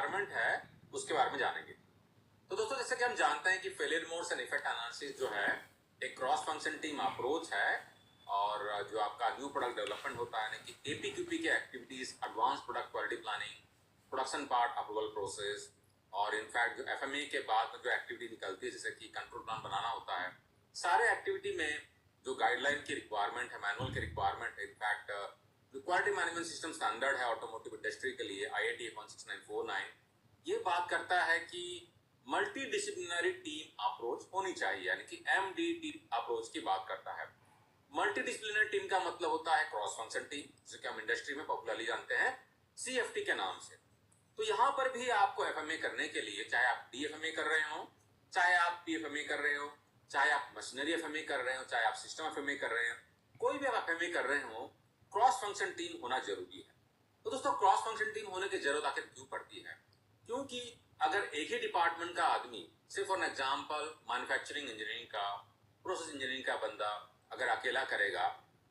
Requirement है उसके बारे में जानेंगे। तो दोस्तों जैसे कि हम जानते हैं कि failure modes and effect analysis जो है एक क्रॉस फंक्शन टीम अप्रोच है, और जो आपका न्यू प्रोडक्ट डेवलपमेंट होता है, यानी कि एपीक्यूपी के activities, advance product quality planning, production part approval process, और इनफैक्ट जो एफएमई के बाद में जो एक्टिविटी निकलती है जैसे कि कंट्रोल प्लान बनाना होता है, सारे एक्टिविटी में जो गाइडलाइन की रिक्वायरमेंट है, मैनुअल की रिक्वायरमेंट है, इनफैक्ट जो क्वालिटी मैनेजमेंट सिस्टम स्टैंडर्ड है ऑटोमोटिव इंडस्ट्री के लिए IATF 16949, ये बात करता है कि मल्टी डिसिप्लिनरी टीम अप्रोच होनी चाहिए, यानी कि MDT अप्रोच की बात करता है। मल्टी डिसिप्लिनरी टीम का मतलब होता है क्रॉस फंक्शन टीम, जिसे हम इंडस्ट्री में पॉपुलरली जानते हैं CFT के नाम से। तो यहाँ पर भी आपको FMA करने के लिए, चाहे आप DFMA कर रहे हो, चाहे आप PFMA कर रहे हो, चाहे आप मशीनरी FMA कर रहे हो, चाहे आप सिस्टम FMA कर रहे हो, कोई भी आप FMA कर रहे हो, क्रॉस फंक्शन टीम होना जरूरी है। तो दोस्तों क्रॉस फंक्शन टीम होने की जरूरत आखिर क्यों पड़ती है? क्योंकि अगर एक ही डिपार्टमेंट का आदमी, सिर्फ फॉर एग्जाम्पल मैन्युफैक्चरिंग इंजीनियरिंग का, प्रोसेस इंजीनियरिंग का बंदा अगर अकेला करेगा,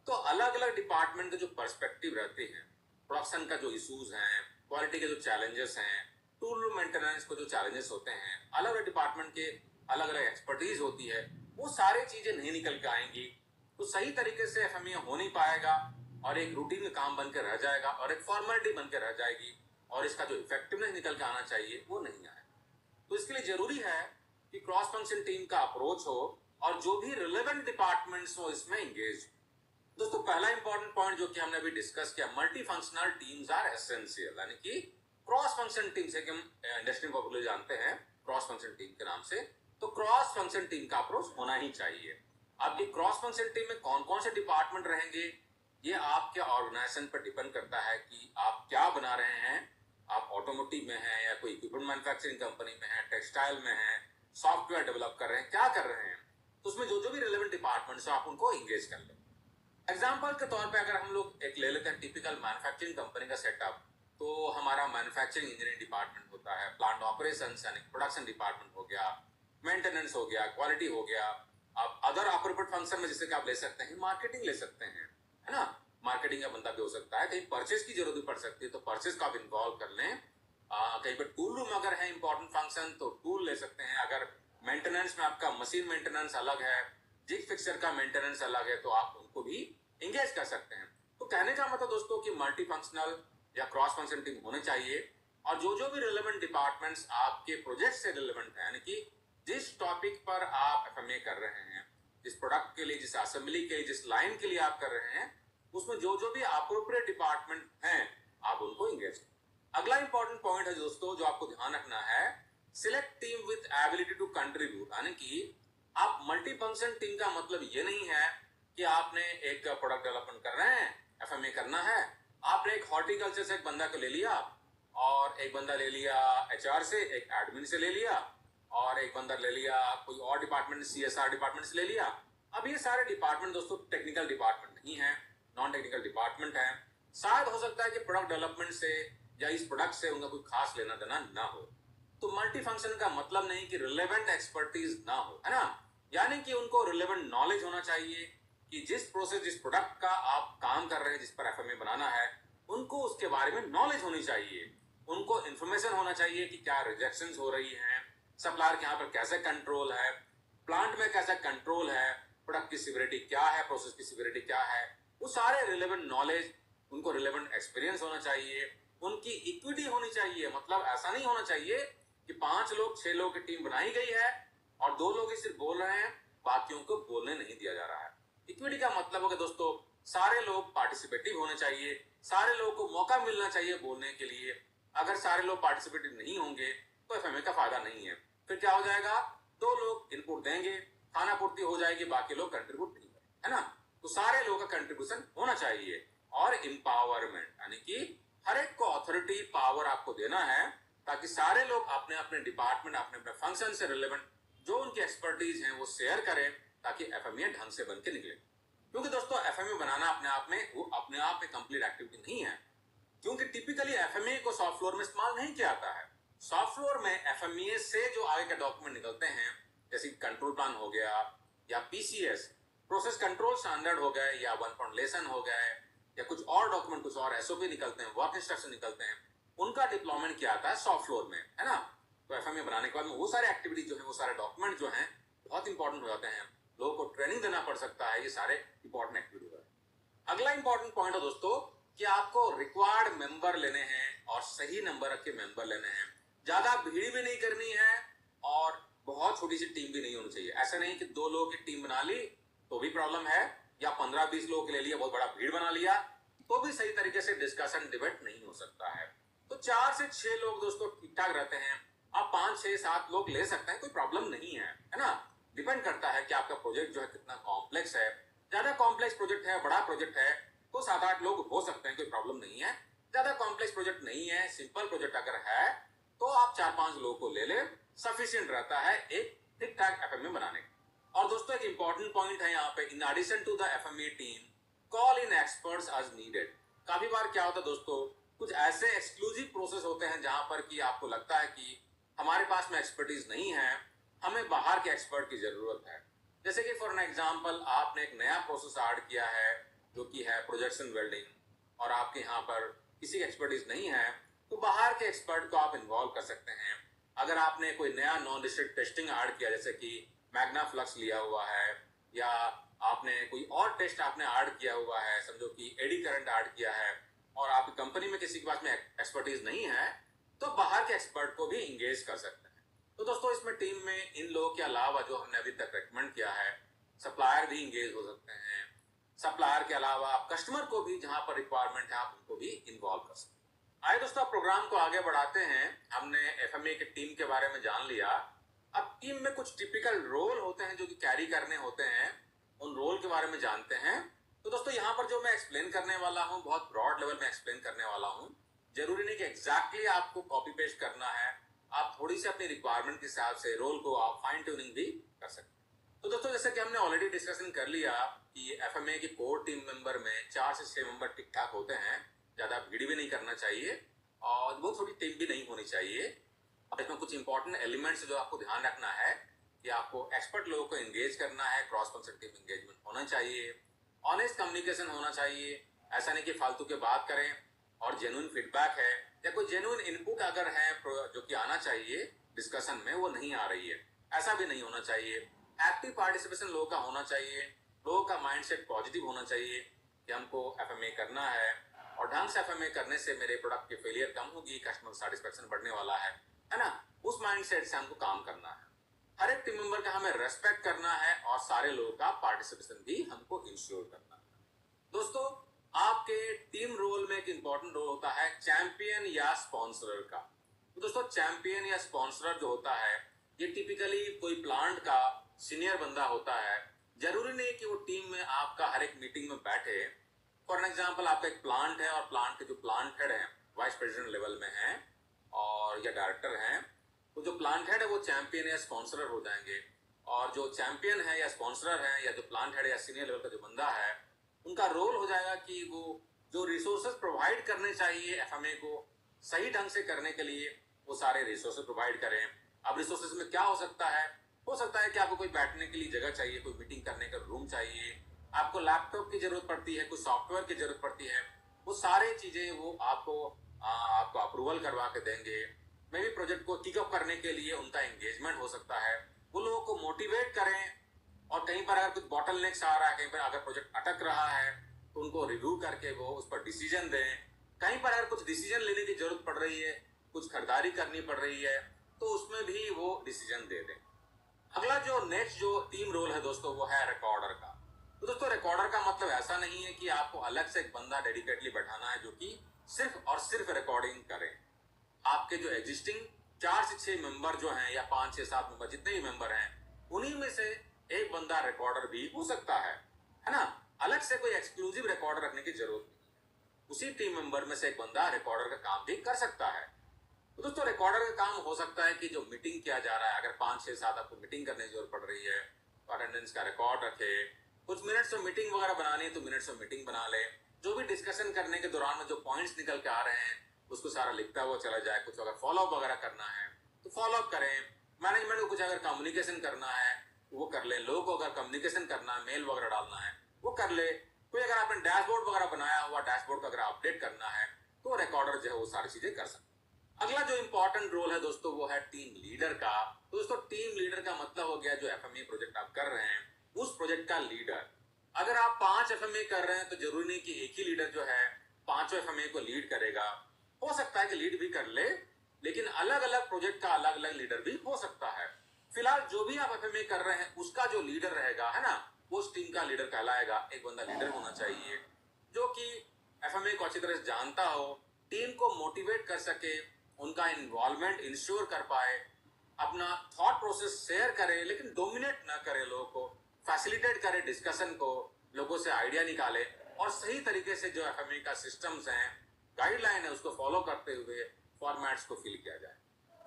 तो अलग अलग डिपार्टमेंट के जो पर्सपेक्टिव रहते हैं, प्रोडक्शन का जो इश्यूज हैं, क्वालिटी के जो चैलेंजेस हैं, टूल मेंटेनेंस को जो चैलेंजेस होते हैं, अलग अलग डिपार्टमेंट के अलग अलग एक्सपर्टीज होती है, वो सारी चीजें नहीं निकल के आएंगी, तो सही तरीके से एफएमए हो नहीं पाएगा और एक रूटीन का काम बनकर रह जाएगा और एक फॉर्मेलिटी बनकर रह जाएगी, और इसका जो इफेक्टिवनेस निकल के आना चाहिए वो नहीं आए। तो इसके लिए जरूरी है कि क्रॉस फंक्शन टीम का अप्रोच हो और जो भी रिलेवेंट डिपार्टमेंट्स हो इसमें एंगेज। दोस्तों पहला इंपॉर्टेंट पॉइंट जो कि हमने अभी डिस्कस किया, multi functional teams are essential, यानी कि क्रॉस फंक्शन टीम से हम इंडस्ट्री में पॉपुलर जानते हैं क्रॉस फंक्शन टीम के नाम से, तो क्रॉस फंक्शन टीम का अप्रोच होना ही चाहिए। आपकी क्रॉस फंक्शन टीम में कौन कौन से डिपार्टमेंट रहेंगे, ये आपके ऑर्गेनाइजेशन पर डिपेंड करता है कि आप क्या बना रहे हैं। आप ऑटोमोटिव में हैं या कोई इक्विपमेंट मैन्युफैक्चरिंग कंपनी में है, टेक्सटाइल में है, सॉफ्टवेयर डेवलप कर रहे हैं, क्या कर रहे हैं, तो उसमें जो जो भी रिलेवेंट डिपार्टमेंट्स आप उनको एंगेज कर लें। एग्जाम्पल के तौर पे अगर हम लोग एक ले लेते हैं टिपिकल मैन्युफैक्चरिंग कंपनी का सेटअप, तो हमारा मैन्युफैक्चरिंग इंजीनियरिंग डिपार्टमेंट होता है, प्लांट ऑपरेशंस यानी प्रोडक्शन डिपार्टमेंट हो गया, मेंटेनेंस हो गया, क्वालिटी हो गया। आप अदर अप्रोप्रिएट फंक्शन में जैसे कि आप ले सकते हैं मार्केटिंग ले सकते हैं, है ना, मार्केटिंग का बंदा भी हो सकता है, कहीं परचेज की जरूरत भी पड़ सकती है तो परचेज का आप इन्वॉल्व कर लें। कहीं पर टूल रूम अगर है इंपॉर्टेंट फंक्शन तो टूल ले सकते हैं। अगर मेंटेनेंस में आपका मशीन मेंटेनेंस अलग है, जिग फिक्सर का मेंटेनेंस अलग है, तो आप उनको भी एंगेज कर सकते हैं। तो कहने का मतलब दोस्तों कि मल्टी फंक्शनल या क्रॉस फंक्शन टीम होने चाहिए, और जो जो भी रिलेवेंट डिपार्टमेंट्स आपके प्रोजेक्ट से रिलेवेंट है, यानी कि जिस टॉपिक पर आप एफएमए कर रहे हैं, जिस प्रोडक्ट के लिए, जिस असेंबली के लिए, जिस लाइन के लिए आप कर रहे हैं, उसमें जो जो भी अप्रोप्रिएट डिपार्टमेंट हैं आप उनको एंगेज। अगला इंपॉर्टेंट पॉइंट है दोस्तों जो आपको ध्यान रखना है, select team with ability to contribute, यानी कि आप मल्टी फंक्शन टीम का मतलब ये नहीं है कि आपने एक प्रोडक्ट डेवलपमेंट कर रहे हैं, एफएमए करना है, आपने एक हॉर्टिकल्चर से एक बंदा को ले लिया, और एक बंदा ले लिया HR से, एक एडमिन से ले लिया, और एक बंदा ले लिया कोई और डिपार्टमेंट, CSR डिपार्टमेंट से ले लिया। अब ये सारे डिपार्टमेंट दोस्तों टेक्निकल डिपार्टमेंट नहीं है, नॉन टेक्निकल डिपार्टमेंट है। शायद हो सकता है कि प्रोडक्ट डेवलपमेंट से या इस प्रोडक्ट से उनका कोई खास लेना देना ना हो, तो मल्टी फंक्शन का मतलब नहीं कि रिलेवेंट एक्सपर्टीज ना हो, है ना, यानी कि उनको रिलेवेंट नॉलेज होना चाहिए कि जिस प्रोसेस, जिस प्रोडक्ट का आप काम कर रहे हैं, जिस पर एफएमए बनाना है, उनको उसके बारे में नॉलेज होनी चाहिए। उनको इन्फॉर्मेशन होना चाहिए कि क्या रिजेक्शंस हो रही हैं, सप्लायर के यहाँ पर कैसे कंट्रोल है, प्लांट में कैसा कंट्रोल है, प्रोडक्ट की सिविरिटी क्या है, प्रोसेस की सिविरिटी क्या है, वो सारे रिलेवेंट नॉलेज, उनको रिलेवेंट एक्सपीरियंस होना चाहिए, उनकी इक्विटी होनी चाहिए। मतलब ऐसा नहीं होना चाहिए कि 5 लोग 6 लोग की टीम बनाई गई है और 2 लोग ही सिर्फ बोल रहे हैं, बाकियों को बोलने नहीं दिया जा रहा है। इक्विटी का मतलब होगा दोस्तों सारे लोग पार्टिसिपेटिव होने चाहिए, सारे लोगों को मौका मिलना चाहिए बोलने के लिए। अगर सारे लोग पार्टिसिपेटिव नहीं होंगे तो एफएमए का फायदा नहीं है। फिर क्या हो जाएगा, 2 लोग इनपुट देंगे, खाना पूर्ति हो जाएगी, बाकी लोग कंट्रीब्यूट नहीं करेंगे, है ना। तो सारे लोगों का कंट्रीब्यूशन होना चाहिए। और एम्पावरमेंट, यानी कि हर एक को अथॉरिटी पावर आपको देना है, ताकि सारे लोग अपने अपने डिपार्टमेंट, अपने अपने फंक्शन से रिलेवेंट जो उनकी एक्सपर्टीज हैं वो शेयर करें, ताकि एफएमए ढंग से बन के निकले। क्योंकि दोस्तों एफएमए बनाना अपने आप में, वो अपने आप में कंप्लीट एक्टिविटी नहीं है, क्योंकि टिपिकली एफएमए को सॉफ्ट फ्लोर में इस्तेमाल नहीं किया जाता है। सॉफ्ट फ्लोर में एफएमए से जो आगे के डॉक्यूमेंट निकलते हैं, जैसे कंट्रोल प्लान हो गया, या PCS प्रोसेस कंट्रोल स्टैंडर्ड हो गए, या 1 पॉइंट लेसन हो गए, या कुछ और डॉक्यूमेंट, कुछ और SOP निकलते हैं, वर्क इंस्ट्रक्शन निकलते हैं, उनका डिप्लॉयमेंट किया जाता है शॉप फ्लोर में, है ना। तो एफएमए बनाने के बाद में वो सारे एक्टिविटी जो है, वो सारे डॉक्यूमेंट जो हैं बहुत इंपॉर्टेंट हो जाते हैं, लोगों को ट्रेनिंग देना पड़ सकता है, ये सारे इंपॉर्टेंट एक्टिविटी है। अगला इंपॉर्टेंट पॉइंट है दोस्तों कि आपको रिक्वायर्ड मेंबर लेने हैं और सही नंबर के मेंबर लेने हैं। ज्यादा भीड़ भी नहीं करनी है और बहुत छोटी सी टीम भी नहीं होनी चाहिए। ऐसा नहीं कि 2 लोगों की टीम बना ली तो भी प्रॉब्लम है, या 15-20 लोगों के ले लिया, बहुत बड़ा भीड़ बना लिया तो भी सही तरीके से डिस्कशन डिबेट नहीं हो सकता है। तो 4 से 6 लोग दोस्तों ठीक ठाक रहते हैं। आप 5, 6, 7 लोग ले सकते हैं, कोई प्रॉब्लम नहीं है, है ना। डिपेंड करता है कि आपका प्रोजेक्ट जो है कितना कॉम्प्लेक्स है। ज्यादा कॉम्प्लेक्स प्रोजेक्ट है, बड़ा प्रोजेक्ट है तो 7-8 लोग हो सकते हैं, कोई प्रॉब्लम नहीं है। ज्यादा कॉम्प्लेक्स प्रोजेक्ट नहीं है, सिंपल प्रोजेक्ट अगर है तो आप 4-5 लोगों को ले ले, सफिशिएंट रहता है एक ठीक ठाक एफएमए बनाने का। और दोस्तों एक इंपॉर्टेंट पॉइंट है यहाँ पे, in addition to the FMA team, call in experts as needed. काफी बार क्या होता है दोस्तों, कुछ ऐसे एक्सक्लूसिव प्रोसेस होते हैं जहां पर कि आपको लगता है कि हमारे पास में एक्सपर्टीज नहीं है, हमें बाहर के एक्सपर्ट की जरूरत है। जैसे कि फॉर एन एग्जांपल आपने एक नया प्रोसेस ऐड किया है जो कि है प्रोजेक्शन वेल्डिंग, और आपके यहाँ पर किसी एक्सपर्टीज नहीं है तो बाहर के एक्सपर्ट को आप इन्वॉल्व कर सकते हैं। अगर आपने कोई नया नॉन डिस्ट्रिक्ट टेस्टिंग ऐड किया, जैसे कि मैग्ना फ्लक्स लिया हुआ है, या आपने कोई और टेस्ट आपने ऐड किया हुआ है, समझो कि एडी करंट ऐड किया है, और आपकी कंपनी में किसी के पास में एक्सपर्टीज नहीं है तो बाहर के एक्सपर्ट को भी इंगेज कर सकते हैं। तो दोस्तों इसमें टीम में इन लोगों के अलावा जो हमने अभी तक रेकमेंड किया है, सप्लायर भी इंगेज हो सकते हैं। सप्लायर के अलावा आप कस्टमर को भी जहां पर रिक्वायरमेंट है आप उनको भी इन्वॉल्व कर सकते हैं। आइए दोस्तों प्रोग्राम को आगे बढ़ाते हैं। हमने एफएमए की टीम के बारे में जान लिया। अब टीम में कुछ टिपिकल रोल होते हैं जो कि कैरी करने होते हैं, उन रोल के बारे में जानते हैं। तो दोस्तों यहाँ पर जो मैं एक्सप्लेन करने वाला हूँ बहुत ब्रॉड लेवल में एक्सप्लेन करने वाला हूँ। जरूरी नहीं कि एग्जैक्टली आपको कॉपी पेस्ट करना है, आप थोड़ी सी अपनी रिक्वायरमेंट के हिसाब से रोल को आप फाइन ट्यूनिंग भी कर सकते हैं। तो दोस्तों जैसे कि हमने ऑलरेडी डिस्कशन कर लिया कि एफएमए की कोर टीम मेंबर में 4 से 6 मेंबर ठीक ठाक होते हैं, ज्यादा भीड़ भी नहीं करना चाहिए और बहुत छोटी टीम भी नहीं होनी चाहिए। और इसमें कुछ इंपॉर्टेंट एलिमेंट्स जो आपको ध्यान रखना है कि आपको एक्सपर्ट लोगों को एंगेज करना है, क्रॉस फंक्शन टीम एंगेजमेंट होना चाहिए, ऑनेस्ट कम्युनिकेशन होना चाहिए। ऐसा नहीं कि फालतू के बात करें, और जेन्युइन फीडबैक है या कोई जेन्युइन इनपुट अगर है जो कि आना चाहिए डिस्कशन में, वो नहीं आ रही है, ऐसा भी नहीं होना चाहिए। एक्टिव पार्टिसिपेशन लोगों का होना चाहिए, लोगों का माइंडसेट पॉजिटिव होना चाहिए कि हमको एफएमए करना है और ढंग से एफएमए करने से मेरे प्रोडक्ट की फेलियर कम होगी, कस्टमर सेटिस्फेक्शन बढ़ने वाला है ना। उस माइंडसेट से हमको काम करना है। हर एक टीम मेंबर का हमें रेस्पेक्ट करना है और सारे लोगों का पार्टिसिपेशन भी हमको इंश्योर करना है। दोस्तों आपके टीम रोल में एक इंपॉर्टेंट रोल होता है चैंपियन या स्पॉन्सरर का। तो दोस्तों चैंपियन या स्पॉन्सरर जो होता है ये टिपिकली कोई प्लांट का सीनियर बंदा होता है। जरूरी नहीं कि वो टीम में आपका हर एक मीटिंग में बैठे। फॉर एग्जांपल आपका एक प्लांट है और प्लांट के जो प्लांट हेड हैं वाइस प्रेसिडेंट लेवल में हैं और या डायरेक्टर हैं, तो जो प्लांट हेड है वो चैंपियन या स्पॉन्सरर हो जाएंगे। और जो चैंपियन है या स्पॉन्सरर है या जो प्लांट हेड या सीनियर लेवल का जो बंदा है, उनका रोल हो जाएगा कि वो जो रिसोर्सेज प्रोवाइड करने चाहिए एफएमए को सही ढंग से करने के लिए वो सारे रिसोर्सेज प्रोवाइड करें। अब रिसोर्सेज में क्या हो सकता है कि आपको कोई बैठने के लिए जगह चाहिए, कोई मीटिंग करने का रूम चाहिए, आपको लैपटॉप की जरूरत पड़ती है, कुछ सॉफ्टवेयर की जरूरत पड़ती है, वो सारे चीजें वो आपको अप्रूवल करवा के देंगे। मे भी प्रोजेक्ट को किकअप करने के लिए उनका एंगेजमेंट हो सकता है, वो लोगों को मोटिवेट करें। और कहीं पर अगर कुछ बॉटलनेक्स आ रहा है, कहीं पर अगर प्रोजेक्ट अटक रहा है तो उनको रिव्यू करके वो उस पर डिसीजन दें। कहीं पर अगर कुछ डिसीजन लेने की जरूरत पड़ रही है, कुछ खरीदारी करनी पड़ रही है, तो उसमें भी वो डिसीजन दे दें। अगला जो नेक्स्ट जो टीम रोल है दोस्तों वो है रिकॉर्डर का। तो दोस्तों रिकॉर्डर का मतलब ऐसा नहीं है कि आपको अलग से एक बंदा डेडिकेटली बैठाना है जो कि सिर्फ और सिर्फ रिकॉर्डिंग करे। आपके जो एग्जिस्टिंग 4 से 6 मेंबर जो हैं या 5 से 7 मेंबर जितने भी मेंबर हैं, उन्हीं में से एक बंदा रिकॉर्डर भी हो सकता है ना। अलग से कोई एक्सक्लूसिव रिकॉर्डर रखने की जरूरत नहीं है। उसी टीम मेंबर में से एक बंदा रिकॉर्डर का काम भी कर सकता है। तो दोस्तों रिकॉर्डर का काम हो सकता है कि जो मीटिंग किया जा रहा है, अगर 5 से 7 आपको मीटिंग करने की जरूरत पड़ रही है तो अटेंडेंस का रिकॉर्ड रखे। कुछ मिनट्स में मीटिंग वगैरह बनानी है तो मिनट्स में मीटिंग बना ले। जो भी डिस्कशन करने के दौरान में जो पॉइंट्स निकल के आ रहे हैं उसको सारा लिखता हुआ चला जाए। कुछ अगर फॉलोअप वगैरह करना है तो फॉलोअप करें। मैनेजमेंट को कुछ अगर कम्युनिकेशन करना है वो कर ले। लोगों को अगर कम्युनिकेशन करना है, मेल वगैरह डालना है वो कर ले। कोई अगर आपने डैशबोर्ड वगैरह बनाया हुआ, डैशबोर्ड का अगर अपडेट करना है तो रिकॉर्डर जो है वो सारी चीजें कर सकते हैं। अगला जो इंपॉर्टेंट रोल है दोस्तों वो है टीम लीडर का। तो दोस्तों टीम लीडर का मतलब हो गया जो एफएमई प्रोजेक्ट आप कर रहे हैं उस प्रोजेक्ट का लीडर। अगर आप 5 एफएमई कर रहे हैं तो जरूरी नहीं कि एक ही लीडर जो है पांचों एफएमई को लीड करेगा। हो सकता है कि लीड भी कर ले, लेकिन अलग अलग प्रोजेक्ट का अलग अलग लीडर भी हो सकता है। फिलहाल जो भी आप एफएमई कर रहे हैं उसका जो लीडर रहेगा है ना, वो उस टीम का लीडर कहलाएगा। एक बंदा लीडर होना चाहिए जो कि एफएमई को अच्छी तरह से जानता हो, टीम को मोटिवेट कर सके, उनका इन्वॉल्वमेंट इंश्योर कर पाए, अपना थॉट प्रोसेस शेयर करे लेकिन डोमिनेट ना करे, लोगों को फैसिलिटेट करे डिस्कशन को, लोगों से आइडिया निकाले और सही तरीके से जो एफएमई का सिस्टम्स हैं, गाइडलाइन है, उसको फॉलो करते हुए फॉर्मेट्स को फिल किया जाए।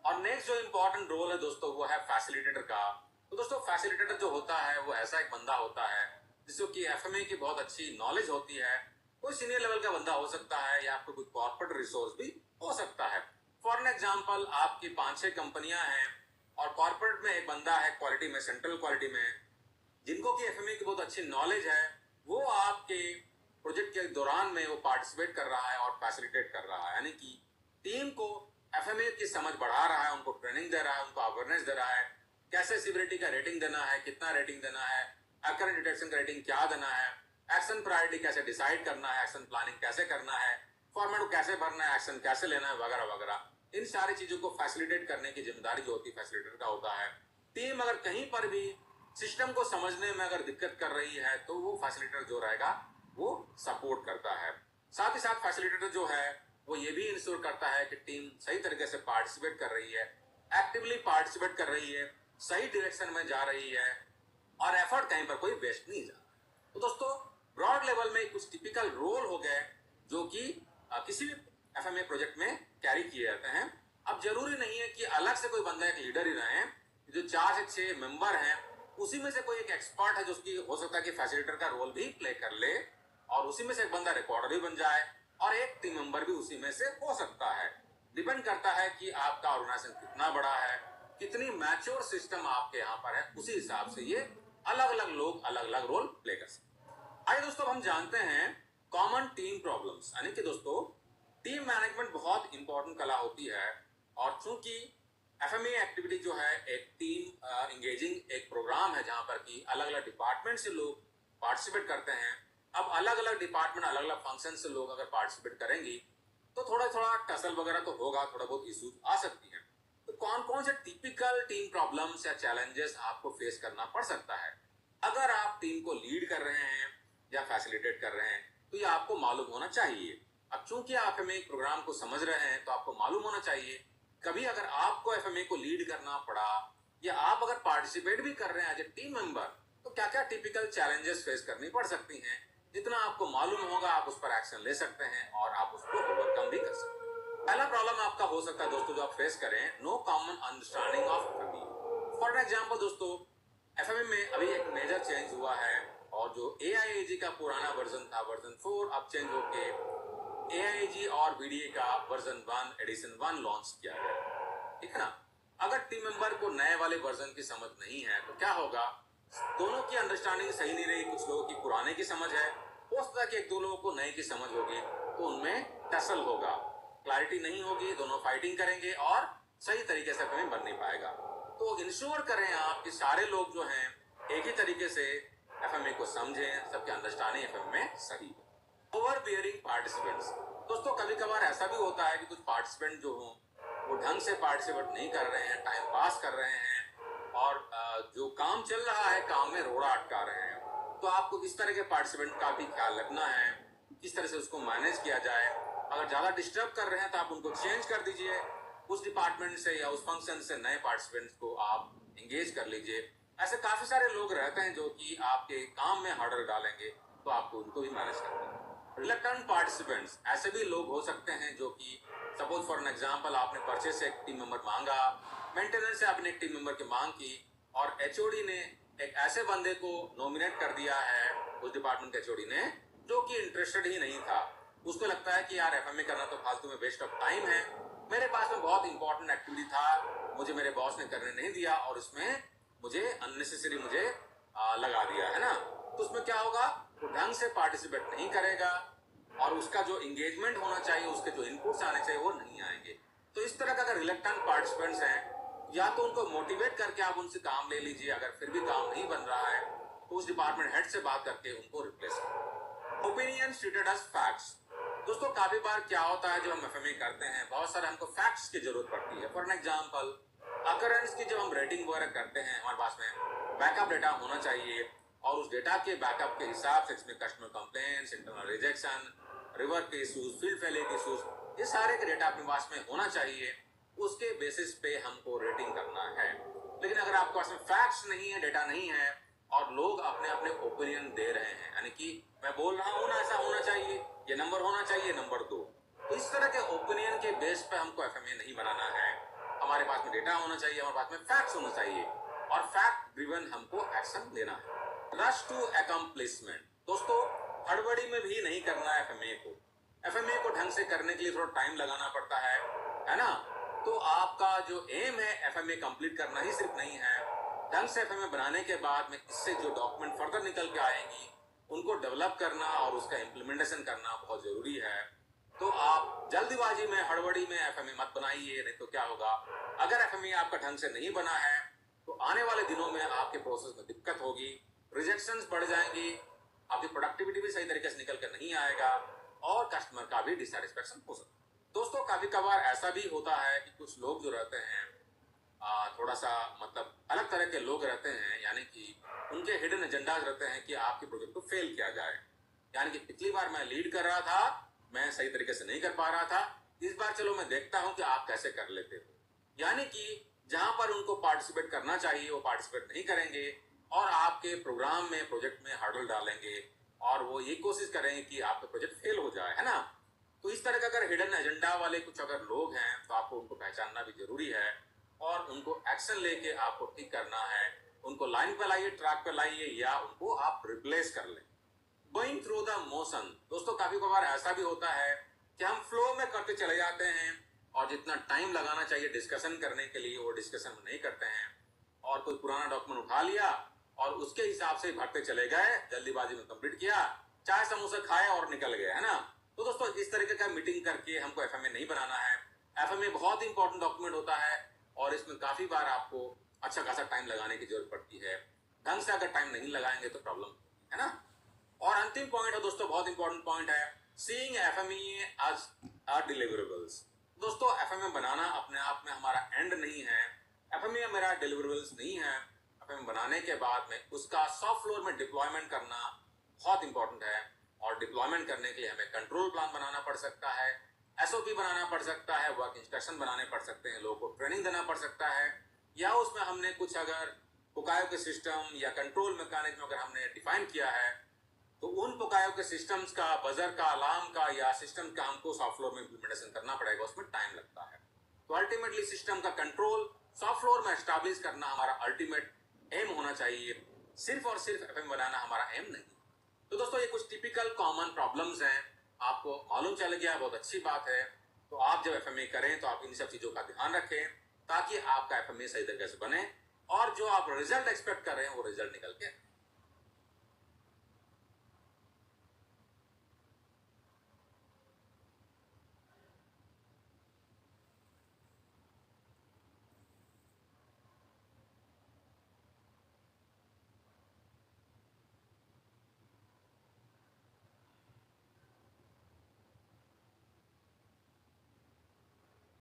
और नेक्स्ट जो इंपॉर्टेंट रोल है दोस्तों वो है फैसिलिटेटर का। तो दोस्तों फैसिलिटेटर जो होता है वो ऐसा एक बंदा होता है जिसको कि एफएमई की बहुत अच्छी नॉलेज होती है। कोई सीनियर लेवल का बंदा हो सकता है या आपको कोई कॉर्पोरेट रिसोर्स भी हो सकता है। फॉर एन एग्जाम्पल आपकी 5-6 कंपनियां हैं और कॉर्पोरेट में एक बंदा है क्वालिटी में, सेंट्रल क्वालिटी में, जिनको कि एफएमई की बहुत अच्छी नॉलेज है। वो आपके प्रोजेक्ट के दौरान में वो पार्टिसिपेट कर रहा है और फैसिलिटेट कर रहा है, यानी कि टीम को एफएमई की समझ बढ़ा रहा है, उनको ट्रेनिंग दे रहा है, उनको अवेयरनेस दे रहा है, कैसे सिविलिटी का रेटिंग देना है, कितना रेटिंग देना है, अकरेंट डिटेक्शन का रेटिंग क्या देना है, एक्शन प्रायोरिटी कैसे डिसाइड करना है, एक्शन प्लानिंग कैसे करना है, फॉर्मेट को कैसे भरना है, एक्शन कैसे लेना है, वगैरह वगैरह। इन सारी चीजों को फैसिलिटेट करने की जिम्मेदारी जो होती है फैसिलिटेटर का होता है। टीम अगर कहीं पर भी सिस्टम को समझने में अगर दिक्कत कर रही है तो वो फैसिलिटेटर जो रहेगा वो सपोर्ट करता है। साथ ही साथ फैसिलिटेटर जो है वो ये भी इंश्योर करता है कि टीम सही तरीके से पार्टिसिपेट कर रही है, एक्टिवली पार्टिसिपेट कर रही है, सही डायरेक्शन में जा रही है और एफर्ट कहीं पर कोई वेस्ट नहीं जा रहा। तो दोस्तों ब्रॉड लेवल में कुछ टिपिकल रोल हो गए जो कि किसी भी एफएमए प्रोजेक्ट में कैरी किए जाते हैं। अब जरूरी नहीं है कि अलग से कोई बंदा एक लीडर ही रहे। जो 4 से 6 मेंबर हैं उसी में से कोई एक एक्सपर्ट है जो उसकी हो सकता है कि फैसिलिटेटर का रोल भी प्ले कर ले और उसी में से एक बंदा रिकॉर्डर भी बन जाए और एक टीम मेंबर भी उसी में से हो सकता है। डिपेंड करता है कि आपका ऑर्गेनाइजेशन कितना बड़ा है, कितनी मैच्योर सिस्टम आपके यहाँ पर है, उसी हिसाब से ये अलग अलग लोग अलग अलग रोल प्ले कर सकते हैं। आइए दोस्तों हम जानते हैं कॉमन टीम प्रॉब्लम्स, यानी कि दोस्तों टीम मैनेजमेंट बहुत इंपॉर्टेंट कला होती है। और चूंकि एफएमई एक्टिविटी जो है एक टीम इंगेजिंग एक प्रोग्राम है जहां पर कि अलग अलग डिपार्टमेंट से लोग पार्टिसिपेट करते हैं। अब अलग अलग डिपार्टमेंट अलग अलग फंक्शन से लोग अगर पार्टिसिपेट करेंगी तो थोड़ा थोड़ा टसल वगैरह तो होगा, थोड़ा बहुत इश्यूज आ सकती है। तो कौन कौन से टिपिकल टीम प्रॉब्लम्स या चैलेंजेस आपको फेस करना पड़ सकता है अगर आप टीम को लीड कर रहे हैं या फैसिलिटेट कर रहे हैं, तो ये आपको मालूम होना चाहिए। अब चूंकि आप एफएमई प्रोग्राम को समझ रहे हैं तो आपको मालूम होना चाहिए कभी अगर आपको एफएमई को लीड करना पड़ा या आप अगर पार्टिसिपेट भी कर रहे हैं एज ए टीम मेंबर तो क्या क्या टिपिकल चैलेंजेस फेस करनी पड़ सकती हैं। जितना आपको मालूम होगा आप उस पर एक्शन ले सकते हैं और आप उसको ओवरकम भी कर सकते हैं। पहला प्रॉब्लम आपका हो सकता है दोस्तों जो आप फेस करें, no common understanding of FME. For example दोस्तों एफएमई में अभी एक मेजर चेंज हुआ है और जो एआईएजी का पुराना वर्जन था वर्जन 4 अब चेंज होके एआईजी और बीडीए का वर्जन 1 एडिशन 1 लॉन्च किया गया, ठीक है ना। अगर टीम मेंबर को नए वाले वर्जन की समझ नहीं है तो क्या होगा, दोनों की अंडरस्टैंडिंग सही नहीं रही। कुछ लोगों की पुराने की समझ है, हो सकता है कि एक दो लोगों को नए की समझ होगी तो उनमें टसल होगा, क्लैरिटी नहीं होगी, दोनों फाइटिंग करेंगे और सही तरीके से एफएमई बन नहीं पाएगा। तो इंश्योर करें आप कि सारे लोग जो हैं एक ही तरीके से एफएमई को समझें, सबके अंडरस्टैंडिंग एफएमई में सही हो। ओवर बियरिंग पार्टिसिपेंट्स, दोस्तों कभी कभार ऐसा भी होता है कि कुछ पार्टिसिपेंट जो हों वो ढंग से पार्टिसिपेट नहीं कर रहे हैं, टाइम पास कर रहे हैं और जो काम चल रहा है काम में रोड़ा अटका रहे हैं। तो आपको इस तरह के पार्टिसिपेंट का भी ख्याल रखना है, किस तरह से उसको मैनेज किया जाए। अगर ज्यादा डिस्टर्ब कर रहे हैं तो आप उनको चेंज कर दीजिए, उस डिपार्टमेंट से या उस फंक्शन से नए पार्टिसिपेंट्स को आप एंगेज कर लीजिए। ऐसे काफी सारे लोग रहते हैं जो कि आपके काम में हर्डल डालेंगे, तो आपको उनको भी मैनेज करना है। रिलक्टेंट पार्टिसिपेंट्स, ऐसे भी लोग हो सकते हैं जो कि सपोज फॉर एन एग्जांपल आपने परचेस से एक टीम मेंबर मांगा, मेंटेनेंस से आपने एक टीम मेंबर की मांग की और एचओडी ने एक ऐसे बंदे को नॉमिनेट कर दिया है उस डिपार्टमेंट के एचओडी ने जो कि इंटरेस्टेड ही नहीं था। उसको लगता है कि यार एफएमई करना तो फालतू में वेस्ट ऑफ टाइम है, मेरे पास में बहुत इंपॉर्टेंट एक्टिविटी था, मुझे मेरे बॉस ने करने नहीं दिया और इसमें मुझे अननेसेसरी मुझे लगा दिया है ना। तो उसमें क्या होगा, वो ढंग से पार्टिसिपेट नहीं करेगा और उसका जो एंगेजमेंट होना चाहिए, उसके जो इनपुट्स आने चाहिए वो नहीं आएंगे। तो इस तरह का अगर रिलेक्टेंट पार्टिसिपेंट्स हैं, या तो उनको मोटिवेट करके आप उनसे काम ले लीजिए, अगर फिर भी काम नहीं बन रहा है तो उस डिपार्टमेंट हेड से बात करके उनको रिप्लेस करें। Opinion treated as facts. दोस्तों काफी बार क्या होता है, जो हम एफएमए करते हैं बहुत सारे हमको फैक्ट्स की जरूरत पड़ती है। फॉर एन एग्जांपल, अकरेंस की जब हम रेटिंग वगैरह करते हैं, हमारे पास में बैकअप डेटा होना चाहिए, और उस डेटा के बैकअप के हिसाब से इसमें customer complaints, internal rejection, river के इश्यूज, फील्ड फेलियर के इश्यूज, ये सारे के डेटा अपने पास में होना चाहिए। उसके बेसिस पे हमको रेटिंग करना है। लेकिन अगर आपके पास में फैक्ट्स नहीं है, डेटा नहीं है, और लोग अपने अपने ओपिनियन दे रहे हैं, यानी कि मैं बोल रहा हूं ना ऐसा होना चाहिए, ये नंबर होना चाहिए, नंबर 2, तो इस तरह के ओपिनियन के बेस पे हमको एफएमए नहीं बनाना है। हमारे पास में डेटा होना चाहिए, हमारे पास में फैक्ट्स होना चाहिए, और फैक्ट ड्रिवन हमको एक्शन लेना है। Rush to accomplishment. दोस्तों हड़बड़ी में भी नहीं करना है एफएमए को। एफएमए को ढंग से करने के लिए थोड़ा टाइम लगाना पड़ता है ना। तो आपका जो एम है एफएमए कंप्लीट करना ही सिर्फ नहीं है, ढंग से एफएमए बनाने के बाद में इससे जो डॉक्यूमेंट फर्दर निकल के आएंगी उनको डेवलप करना और उसका इम्प्लीमेंटेशन करना बहुत जरूरी है। तो आप जल्दीबाजी में, हड़बड़ी में एफएमए मत बनाइए, नहीं तो क्या होगा, अगर एफएमए आपका ढंग से नहीं बना है तो आने वाले दिनों में आपके प्रोसेस में दिक्कत होगी, रिजेक्शंस बढ़ जाएंगी, आपकी प्रोडक्टिविटी भी सही तरीके से निकल कर नहीं आएगा, और कस्टमर का भी डिसैटिस्फैक्शन हो सकता है। दोस्तों काफी कभार ऐसा भी होता है कि कुछ लोग जो रहते हैं थोड़ा सा मतलब अलग तरह के लोग रहते हैं, यानी कि उनके हिडन एजेंडाज रहते हैं कि आपके प्रोजेक्ट को फेल किया जाए। यानी कि पिछली बार मैं लीड कर रहा था, मैं सही तरीके से नहीं कर पा रहा था, इस बार चलो मैं देखता हूं कि आप कैसे कर लेते हो। यानी कि जहां पर उनको पार्टिसिपेट करना चाहिए वो पार्टिसिपेट नहीं करेंगे, और आपके प्रोग्राम में, प्रोजेक्ट में हर्डल डालेंगे, और वो ये कोशिश करेंगे कि आपका प्रोजेक्ट फेल हो जाए, है ना। तो इस तरह का अगर हिडन एजेंडा वाले कुछ अगर लोग हैं तो आपको उनको पहचानना भी जरूरी है, और उनको एक्शन लेके आपको ठीक करना है। उनको लाइन पे लाइए, ट्रैक पे लाइए, या उनको आप रिप्लेस कर लें। Going through the motion. दोस्तों काफी बार ऐसा भी होता है कि हम फ्लो में करते चले जाते हैं, और जितना टाइम लगाना चाहिए डिस्कशन करने के लिए वो डिस्कशन नहीं करते हैं, और कोई पुराना डॉक्यूमेंट उठा लिया और उसके हिसाब से भरते चले गए, जल्दीबाजी में कंप्लीट किया, चाय समोसे खाए और निकल गए, है ना। तो दोस्तों इस तरीके का मीटिंग करके हमको एफएमए नहीं बनाना है। एफएमए बहुत इंपॉर्टेंट डॉक्यूमेंट होता है, और इसमें काफी बार आपको अच्छा खासा टाइम लगाने की जरूरत पड़ती है। ढंग से अगर टाइम नहीं लगाएंगे तो प्रॉब्लम है ना। और अंतिम पॉइंट है दोस्तों, बहुत इंपॉर्टेंट पॉइंट है, सीइंग एफएमए एज डिलीवरेबल्स। दोस्तों एफएमए बनाना अपने आप में हमारा एंड नहीं है, एफएमए मेरा डिलीवरेबल्स नहीं है। एफएमए बनाने के बाद में उसका सॉफ्ट फ्लोर में डिप्लॉयमेंट करना बहुत इंपॉर्टेंट है, और डिप्लॉयमेंट करने के लिए हमें कंट्रोल प्लान बनाना पड़ सकता है, एसओपी बनाना पड़ सकता है, वर्क इंस्ट्रक्शन बनाने पड़ सकते हैं, लोगों को ट्रेनिंग देना पड़ सकता है, या उसमें हमने कुछ अगर पुकायों के सिस्टम या कंट्रोल मैकेनिज्म अगर हमने डिफाइन किया है तो उन पुकायों के सिस्टम्स का, बजर का, अलार्म का या सिस्टम का हमको सॉफ्ट फ्लोर में इंप्लीमेंटेशन करना पड़ेगा, उसमें टाइम लगता है। तो अल्टीमेटली सिस्टम का कंट्रोल सॉफ्ट फ्लोर में एस्टैब्लिश करना हमारा अल्टीमेट एम होना चाहिए, सिर्फ और सिर्फ एफएम बनाना हमारा एम नहीं। तो दोस्तों ये कुछ टिपिकल कॉमन प्रॉब्लम्स हैं, आपको मालूम चल गया, बहुत अच्छी बात है। तो आप जब एफएमए करें तो आप इन सब चीजों का ध्यान रखें, ताकि आपका एफएमए सही तरीके से बने, और जो आप रिजल्ट एक्सपेक्ट कर रहे हैं वो रिजल्ट निकल के